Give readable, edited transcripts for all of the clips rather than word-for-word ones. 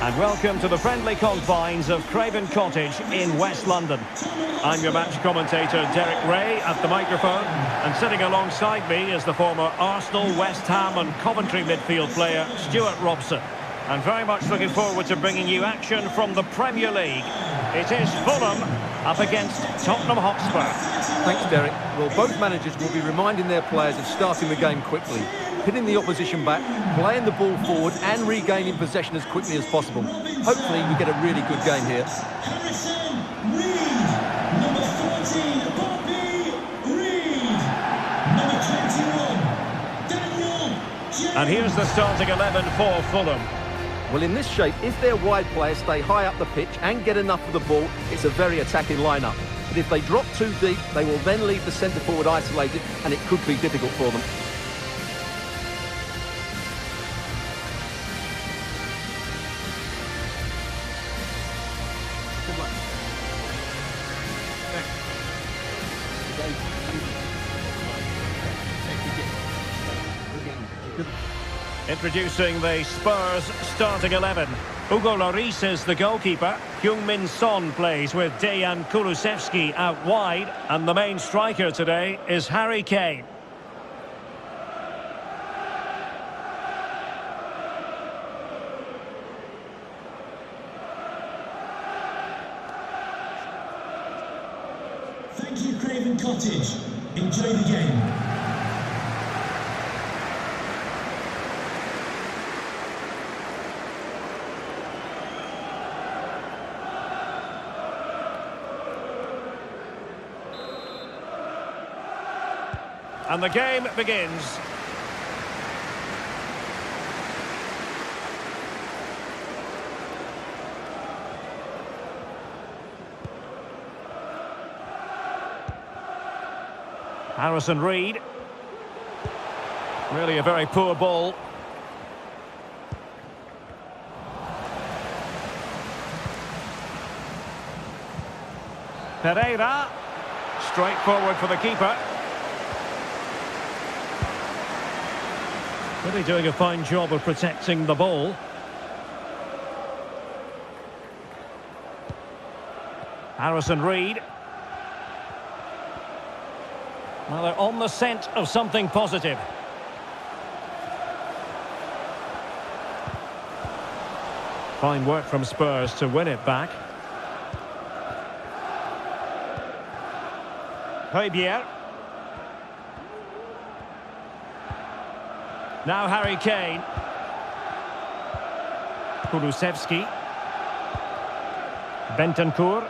And welcome to the friendly confines of Craven Cottage in West London. I'm your match commentator, Derek Ray, at the microphone. And sitting alongside me is the former Arsenal, West Ham and Coventry midfield player, Stuart Robson. And very much looking forward to bringing you action from the Premier League. It is Fulham up against Tottenham Hotspur. Thanks, Derek. Well, both managers will be reminding their players of starting the game quickly, pinning the opposition back, playing the ball forward and regaining possession as quickly as possible. Hopefully we get a really good game here. And here's the starting 11 for Fulham. Well, in this shape, if their wide players stay high up the pitch and get enough of the ball, it's a very attacking lineup. But if they drop too deep, they will then leave the centre forward isolated, and it could be difficult for them. Introducing the Spurs starting 11. Hugo Lloris is the goalkeeper. Heung-min Son plays with Dejan Kulusevski out wide. And the main striker today is Harry Kane. Thank you, Craven Cottage. Enjoy the game. And the game begins. Harrison Reed. Really a very poor ball. Pereira. Straight forward for the keeper. Really doing a fine job of protecting the ball. Harrison Reed. Well, they're on the scent of something positive. Fine work from Spurs to win it back. Hove. Now Harry Kane. Kulusevski. Bentancur.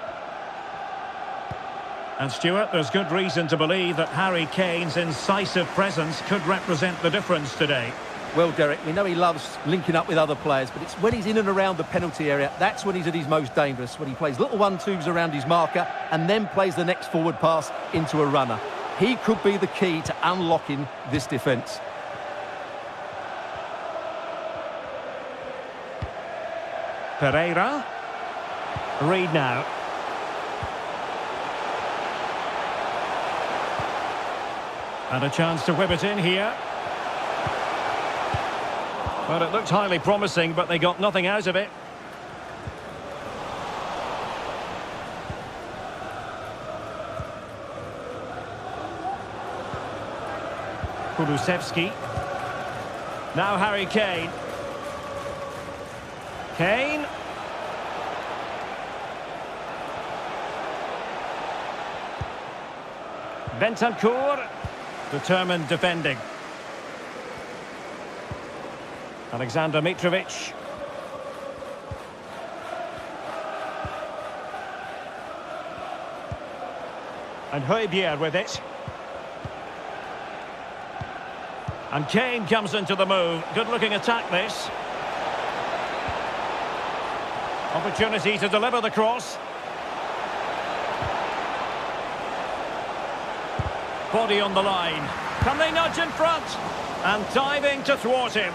And Stuart, there's good reason to believe that Harry Kane's incisive presence could represent the difference today. Well, Derek, we know he loves linking up with other players, but it's when he's in and around the penalty area, that's when he's at his most dangerous, when he plays little 1-2s around his marker and then plays the next forward pass into a runner. He could be the key to unlocking this defence. Pereira. Reed now. And a chance to whip it in here. Well, it looked highly promising, but they got nothing out of it. Kulusevski. Now Harry Kane. Kane. Bentancur. Determined defending. Alexander Mitrovic. And Hove with it. And Kane comes into the move. Good looking attack this. Opportunity to deliver the cross. Body on the line. Can they nudge in front? And diving to thwart him.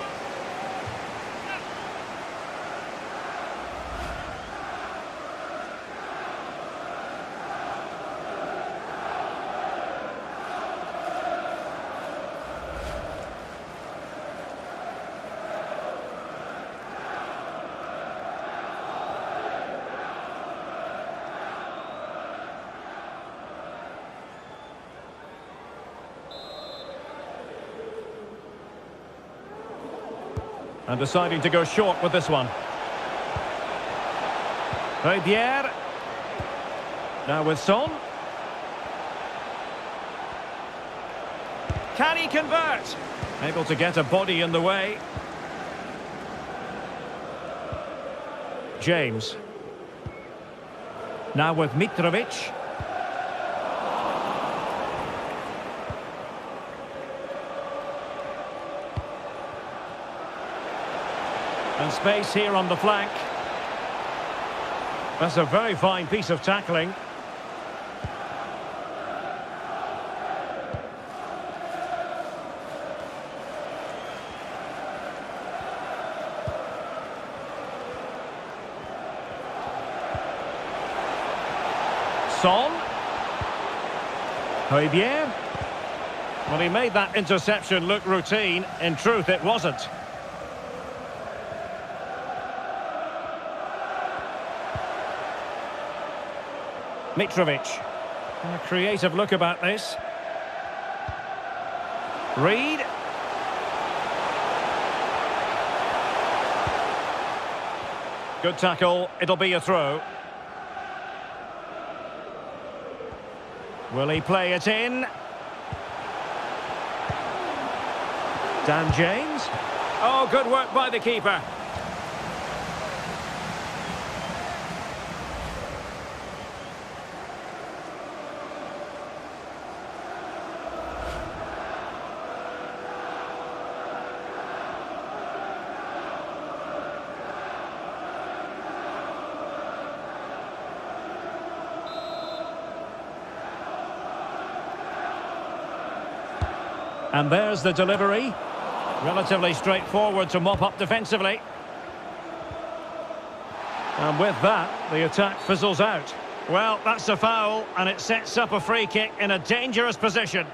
And deciding to go short with this one. Hove. Now with Son. Can he convert? Able to get a body in the way. James. Now with Mitrovic. And space here on the flank. That's a very fine piece of tackling. Son. Hove. Well, he made that interception look routine. In truth, it wasn't. Mitrovic. A creative look about this. Reed. Good tackle. It'll be a throw. Will he play it in? Dan James. Oh, good work by the keeper. And there's the delivery. Relatively straightforward to mop up defensively. And with that, the attack fizzles out. Well, that's a foul, and it sets up a free kick in a dangerous position.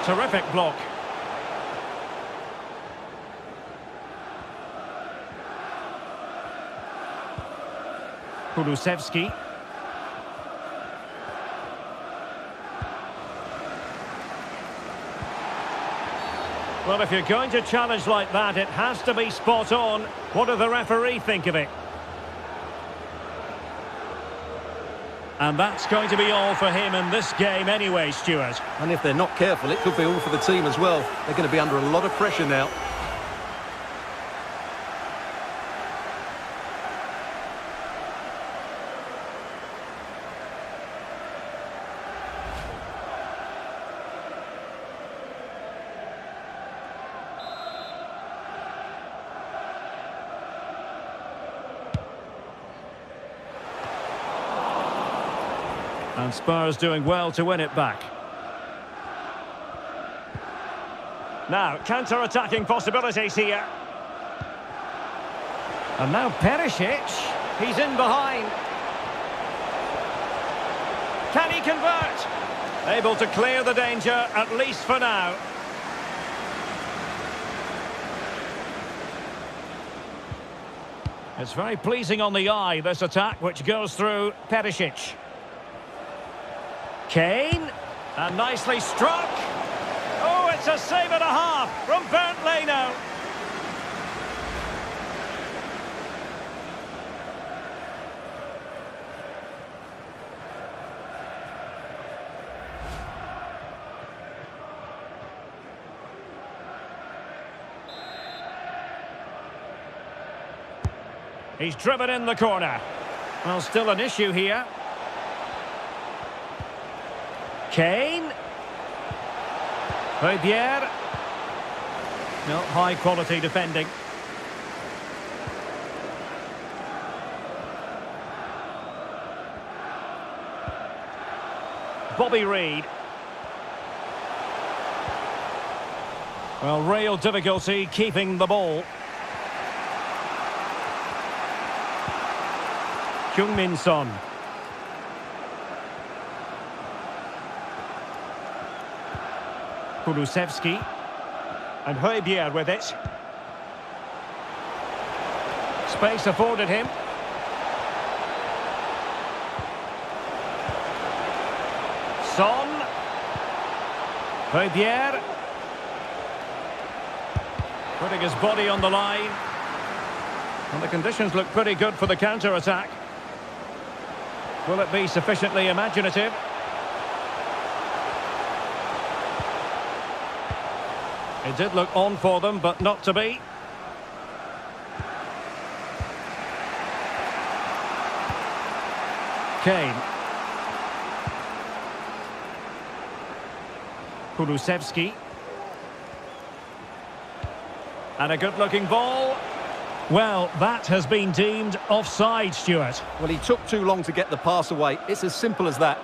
Terrific block. Kulusevski. Well, if you're going to challenge like that, it has to be spot on. What do the referee think of it? And that's going to be all for him in this game anyway, Stuart. And if they're not careful, it could be all for the team as well. They're going to be under a lot of pressure now. And Spurs doing well to win it back. Now, counter-attacking possibilities here. And now Perisic. He's in behind. Can he convert? Able to clear the danger, at least for now. It's very pleasing on the eye, this attack, which goes through Perisic. Kane, and nicely struck. Oh, it's a save and a half from Bernd Leno. He's driven in the corner. Well, still an issue here. Kane. Hove. No, high quality defending. Bobby Reed. Well, real difficulty keeping the ball. Heung-min Son. Kulusevski. And Hove with it. Space afforded him. Son. Hove. Putting his body on the line. And the conditions look pretty good for the counter-attack. Will it be sufficiently imaginative? It did look on for them, but not to be. Kane. Kulusevski. And a good-looking ball. Well, that has been deemed offside, Stuart. Well, he took too long to get the pass away. It's as simple as that.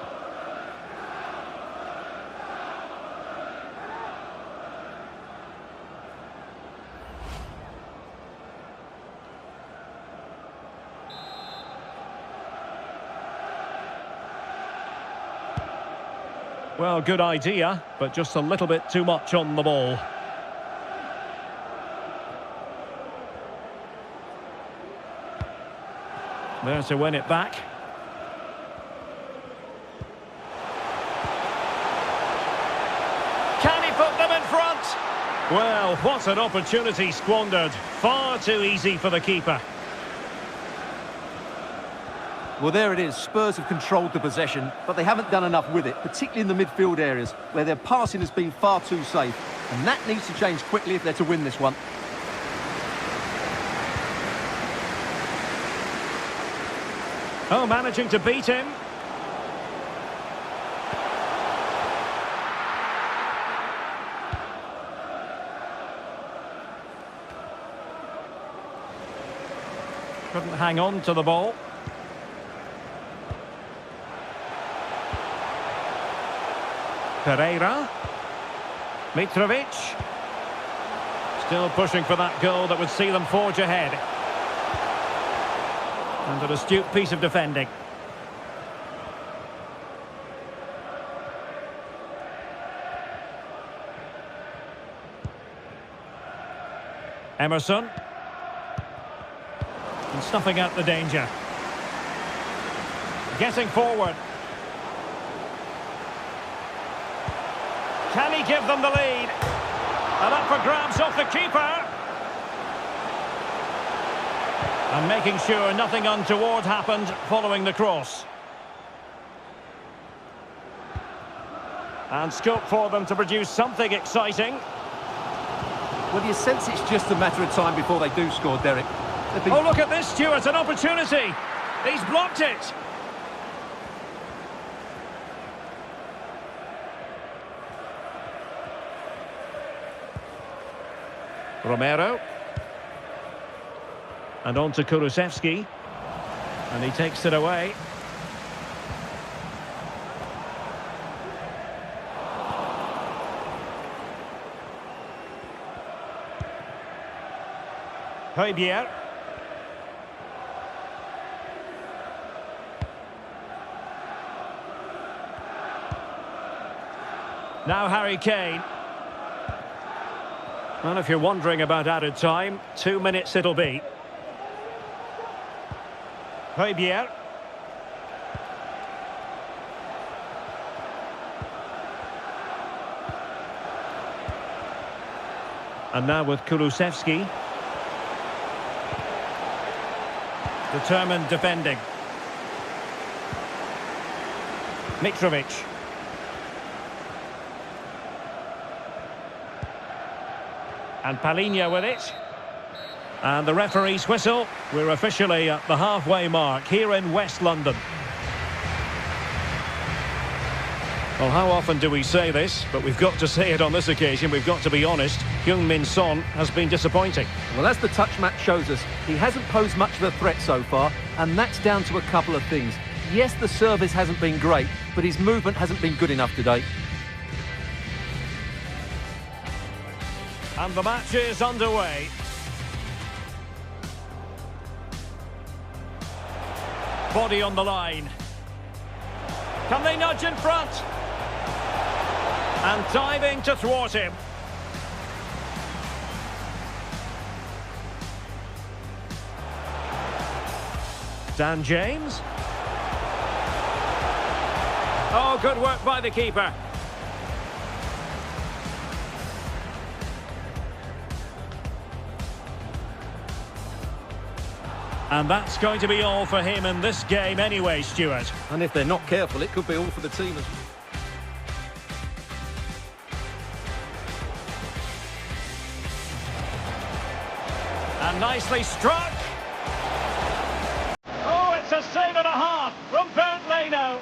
Well, good idea, but just a little bit too much on the ball. There to win it back. Can he put them in front? Well, what an opportunity squandered. Far too easy for the keeper. Well, there it is. Spurs have controlled the possession, but they haven't done enough with it, particularly in the midfield areas, where their passing has been far too safe. And that needs to change quickly if they're to win this one. Oh, managing to beat him. Couldn't hang on to the ball. Pereira. Mitrovic. Still pushing for that goal that would see them forge ahead. And an astute piece of defending. Emerson. And snuffing out the danger. Getting forward. Can he give them the lead? And up for grabs off the keeper. And making sure nothing untoward happened following the cross. And scope for them to produce something exciting. Well, you sense it's just a matter of time before they do score, Derek. Oh, look at this, Stuart, an opportunity. He's blocked it. Romero. And on to Kulusevski. And he takes it away. Hove. Now Harry Kane. Well, if you're wondering about added time, 2 minutes it'll be. Hove. And now with Kulusevski. Determined defending. Mitrovic. And Palhinha with it. And the referee's whistle. We're officially at the halfway mark here in West London. Well, how often do we say this? But we've got to say it on this occasion. We've got to be honest. Heung-min Son has been disappointing. Well, as the touch match shows us, he hasn't posed much of a threat so far, and that's down to a couple of things. Yes, the service hasn't been great, but his movement hasn't been good enough today. And the match is underway. Body on the line. Can they nudge in front? And diving to thwart him. Dan James. Oh, good work by the keeper. And that's going to be all for him in this game anyway, Stuart. And if they're not careful, it could be all for the team as well. And nicely struck. Oh, it's a save and a half from Bernd Leno.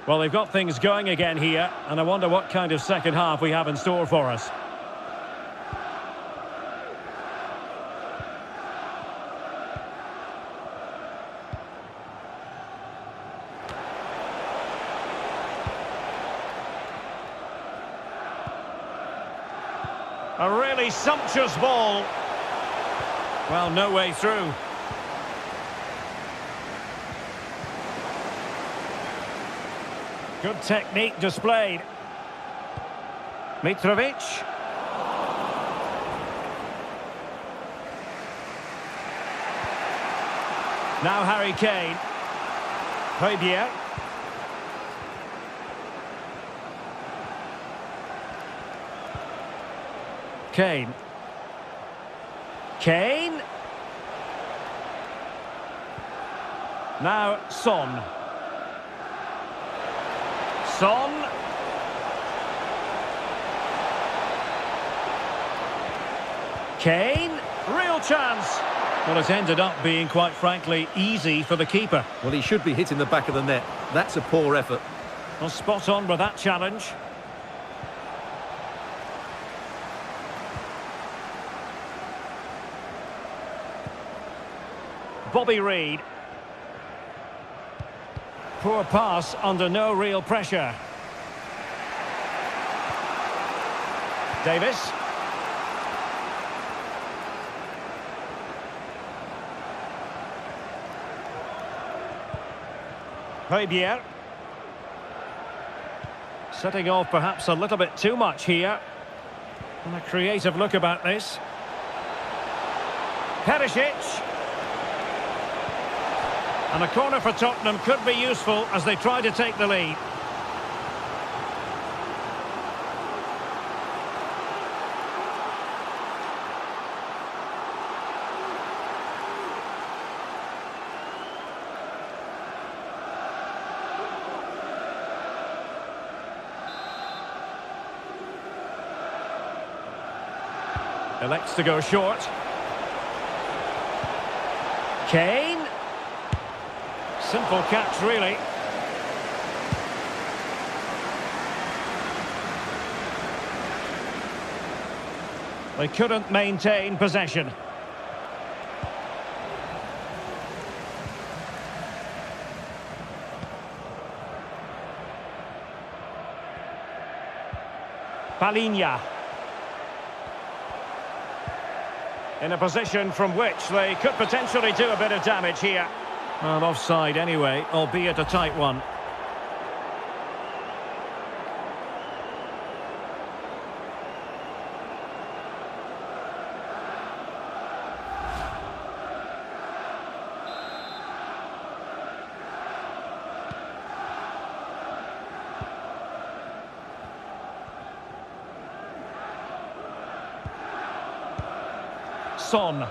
Well, they've got things going again here, and I wonder what kind of second half we have in store for us. A really sumptuous ball. Well, no way through. Good technique displayed. Mitrovic. Now Harry Kane. Hove. Kane. Kane. Now Son. Son. Kane. Real chance. Well, it's ended up being, quite frankly, easy for the keeper. Well, he should be hitting the back of the net. That's a poor effort. Well, spot on with that challenge. Bobby Reid. Poor pass under no real pressure. Davis. Hove. Setting off perhaps a little bit too much here. And a creative look about this. Perisic. And a corner for Tottenham could be useful as they try to take the lead. Elects to go short. Kane. Simple catch, really. They couldn't maintain possession. Palinha. In a position from which they could potentially do a bit of damage here. Well, offside anyway, albeit a tight one. Son.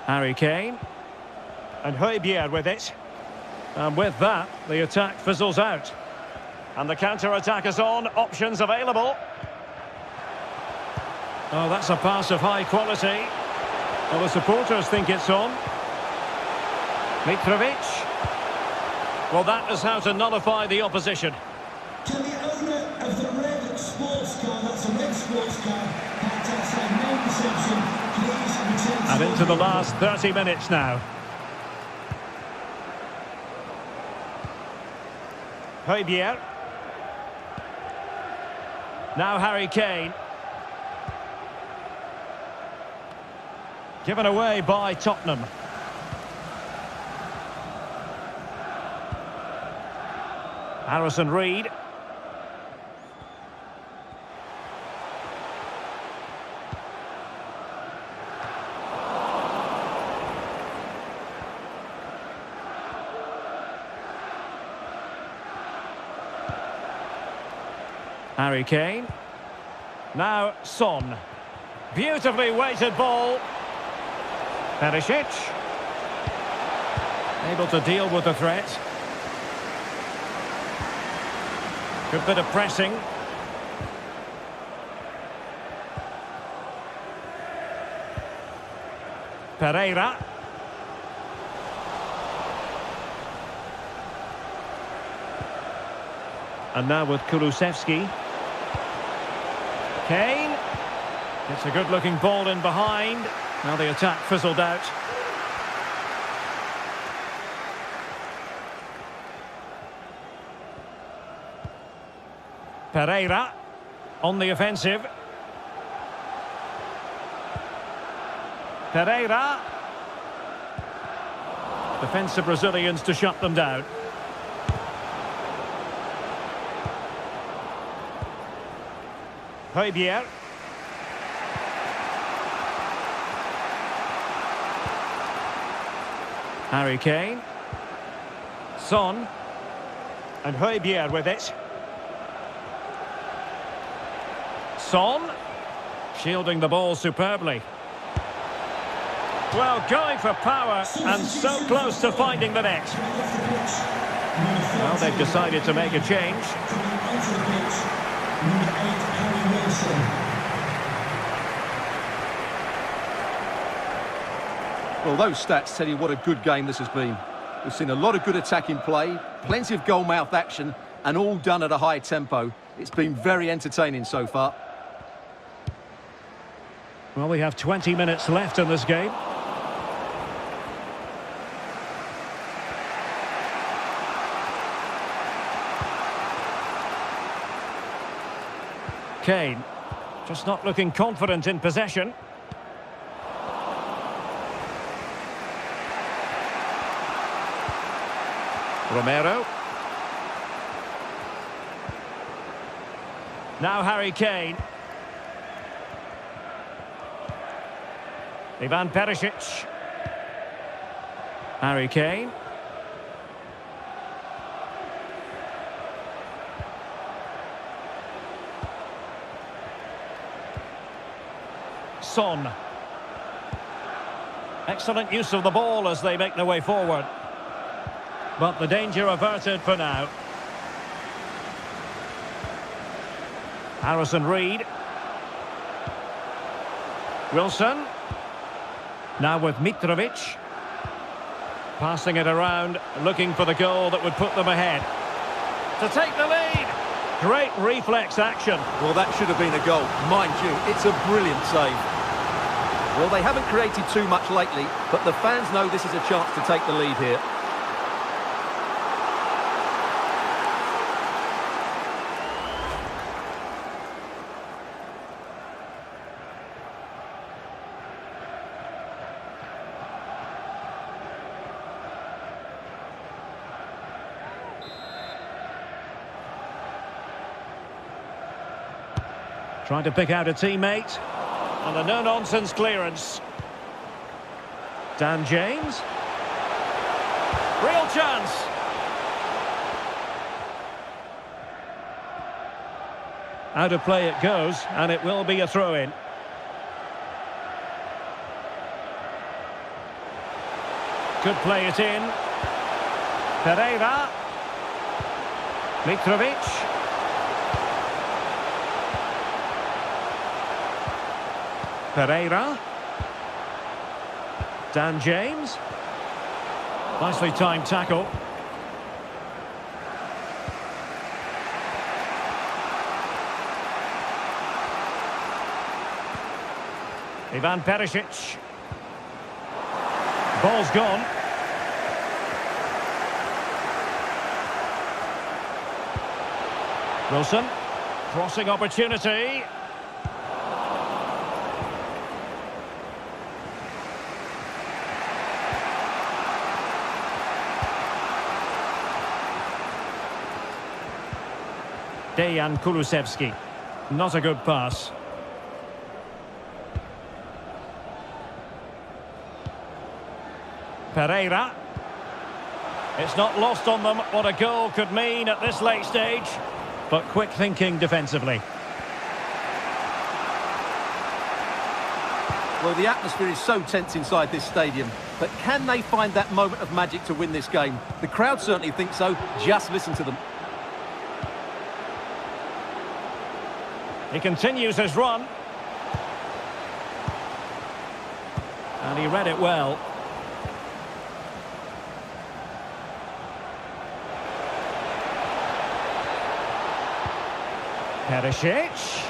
Harry Kane. And Hove with it. And with that, the attack fizzles out. And the counter-attack is on. Options available. Oh, that's a pass of high quality. Well, the supporters think it's on. Mitrovic. Well, that is how to nullify the opposition. Can the owner of the red sports car, that's a red sports car, parked outside main reception, please return to... And into the last 30 minutes now. Hove. Now Harry Kane. Given away by Tottenham. Harrison Reed. Harry Kane. Now Son. Beautifully weighted ball. Perisic. Able to deal with the threat. Good bit of pressing. Pereira. And now with Kulusevski. Kane. It's a good-looking ball in behind. Now the attack fizzled out. Pereira on the offensive. Pereira. Defensive Brazilians to shut them down. Hove. Harry Kane. Son. And Hove with it. Son. Shielding the ball superbly. Well, going for power and so close to finding the net. Well, they've decided to make a change. Well, those stats tell you what a good game this has been. We've seen a lot of good attacking play, plenty of goal-mouth action, and all done at a high tempo. It's been very entertaining so far. Well, we have 20 minutes left in this game. Kane, just not looking confident in possession. Romero. Now Harry Kane. Ivan Perisic. Harry Kane. Son. Excellent use of the ball as they make their way forward. But the danger averted for now. Harrison Reed. Wilson. Now with Mitrovic. Passing it around, looking for the goal that would put them ahead. To take the lead. Great reflex action. Well, that should have been a goal. Mind you, it's a brilliant save. Well, they haven't created too much lately, but the fans know this is a chance to take the lead here. Trying to pick out a teammate. And a no-nonsense clearance. Dan James. Real chance. Out of play it goes, and it will be a throw-in. Could play it in. Pereira. Mitrovic. Pereira. Dan James. Nicely timed tackle. Ivan Perisic. Ball's gone. Wilson. Crossing opportunity. Dejan Kulusevski. Not a good pass. Pereira. It's not lost on them what a goal could mean at this late stage, but quick thinking defensively. Well, the atmosphere is so tense inside this stadium, but can they find that moment of magic to win this game? The crowd certainly think so. Just listen to them. He continues his run. And he read it well. Perisic.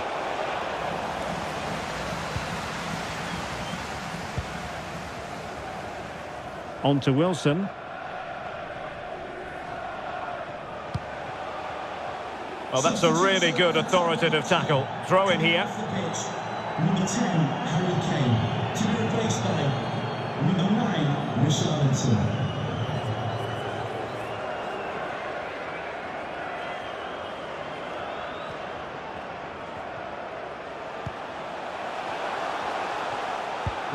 On to Wilson. Well, that's a really good authoritative tackle. Throw in here. Number 10, Harry Kane. To be replaced by number 9, Richarlison.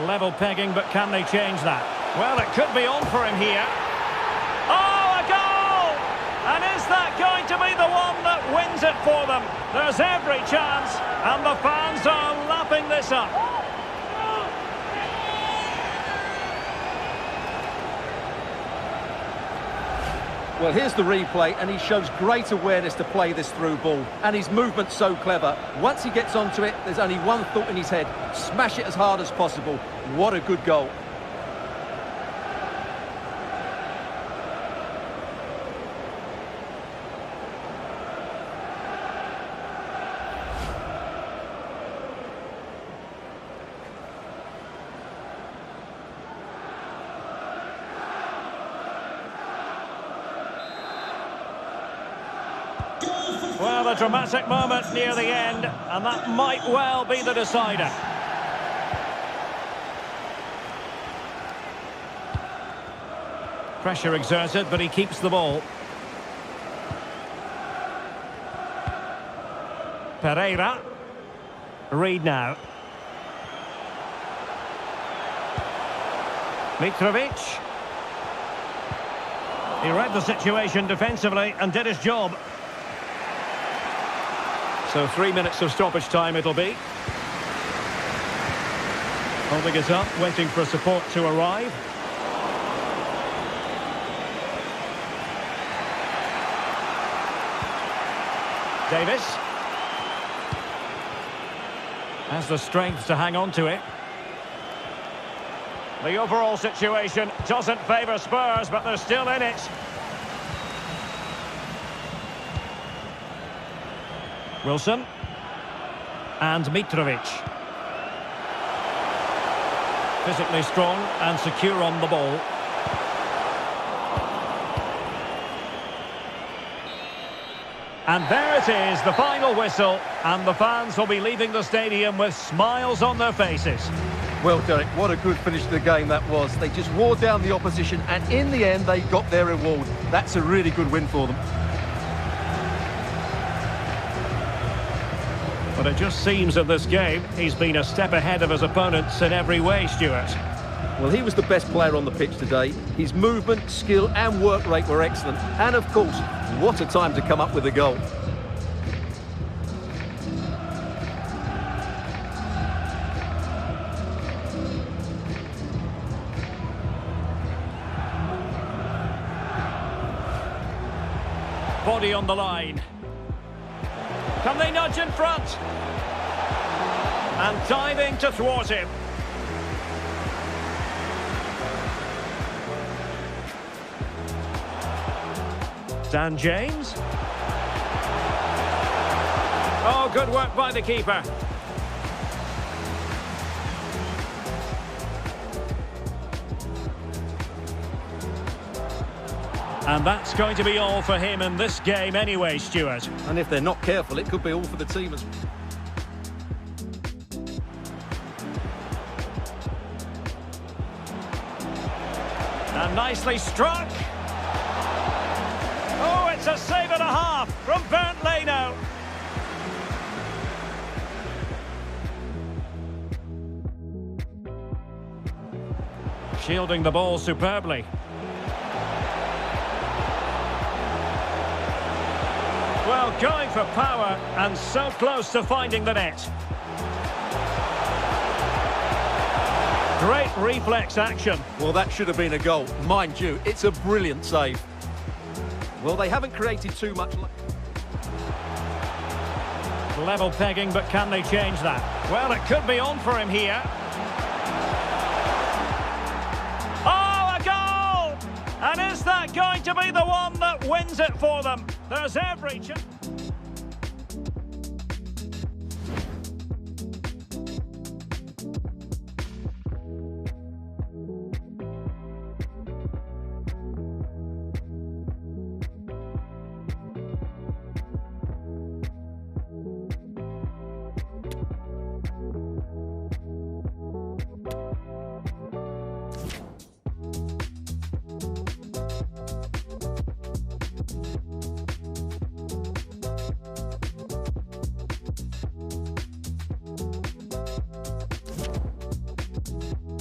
Level pegging, but can they change that? Well, it could be on for him here. Oh, a goal! And is that going to be the one that wins it for them? There's every chance, and the fans are lapping this up. Well, here's the replay, and he shows great awareness to play this through ball. And his movement's so clever. Once he gets onto it, there's only one thought in his head. Smash it as hard as possible. What a good goal. Well, a dramatic moment near the end, and that might well be the decider. Pressure exerted, but he keeps the ball. Pereira. Reed now. Mitrovic. He read the situation defensively and did his job. So 3 minutes of stoppage time it'll be. Holding it up, waiting for support to arrive. Davis. Has the strength to hang on to it. The overall situation doesn't favour Spurs, but they're still in it. Wilson. And Mitrovic. Physically strong and secure on the ball. And there it is, the final whistle, and the fans will be leaving the stadium with smiles on their faces. Well, Derek, what a good finish to the game that was. They just wore down the opposition, and in the end, they got their reward. That's a really good win for them. But it just seems in this game, he's been a step ahead of his opponents in every way, Stuart. Well, he was the best player on the pitch today. His movement, skill and work rate were excellent. And, of course, what a time to come up with a goal. Body on the line. Can they nudge in front? And diving to thwart him. Dan James. Oh, good work by the keeper. And that's going to be all for him in this game anyway, Stuart. And if they're not careful, it could be all for the team as well. And nicely struck. Oh, it's a save and a half from Bernd Leno. Shielding the ball superbly. Well, going for power and so close to finding the net. Great reflex action. Well, that should have been a goal. Mind you, it's a brilliant save. Well, they haven't created too much. Level pegging, but can they change that? Well, it could be on for him here. Oh, a goal! And is that going to be the one that wins it for them? There's every chance.